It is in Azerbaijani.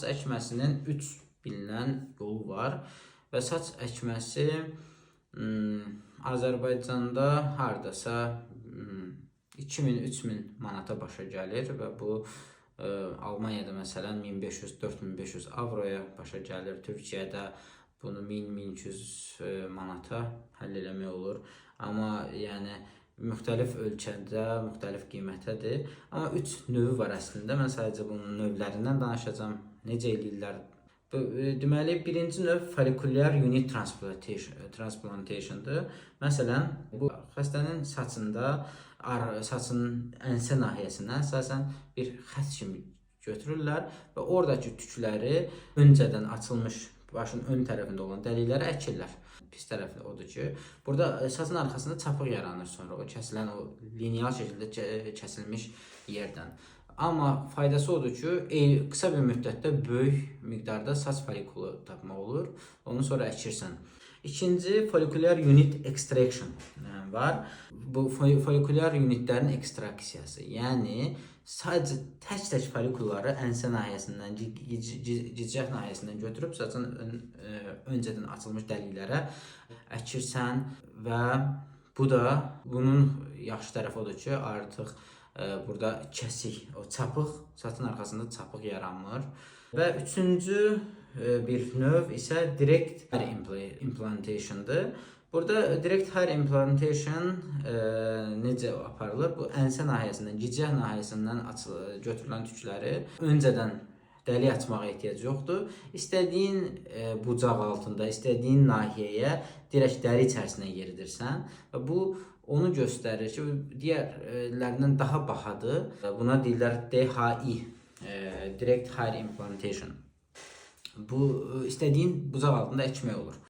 Saç əkməsinin 3 bilinən yolu var və saç əkməsi Azərbaycanda hardasa 2000-3000 manata başa gəlir və bu Almaniyada məsələn 1500-4500 avroya başa gəlir. Türkiyədə bunu 1000-1200 manata həll eləmək olur. Amma yəni müxtəlif ölkədə müxtəlif qiymətədir. Amma 3 növü var əslində. Mən sadəcə bunun növlərindən danışacağam. Necə eləyirlər? Deməli, birinci növ follicular unit transplantation'dır. Məsələn, bu xəstənin saçında, saçın ensə nahiyəsindən əsasən bir xətt kimi götürürlər və oradakı tükləri öncədən açılmış başın ön tərəfində olan dəliklərə əkirlər. Pis tərəfi odur ki, burada saçın arxasında çapıq yaranır sonra o kəsilən, o lineal şəkildə kəsilmiş yerdən. Amma faydası odur ki, qısa bir müddətdə böyük miqdarda saç follikulu tapmaq olur. Onu sonra əkirsən. İkinci, follicular unit extraction var. Bu follicular unitlərin ekstraksiyası. Yəni, sadəcə tək-tək follikulları ensə nahiyəsindən, gicgah nahiyəsindən götürüb saçın öncədən açılmış dəliklərə əkirsən və bu da bunun yaxşı tərəfi odur ki, artıq burada kəsik, o çapıq, saçın arxasında çapıq yaranmır. Və üçüncü bir növ isə direct hair implantation'dır. Burada direct hair implantation necə aparılır? Bu ensə nahiyəsindən, gicgah nahiyəsindən götürülən tükləri öncədən dəlik açmağa ehtiyac yoxdur. İstədiyin bucaq altında, istədiyin nahiyəyə direkt dəri içərisinə yeridirsən və bu onu göstərir ki, digərlərindən daha bahadır. Buna deyirlər DHI, direct hair implantation. Bu istədiyin bucaq altında əkmək olur.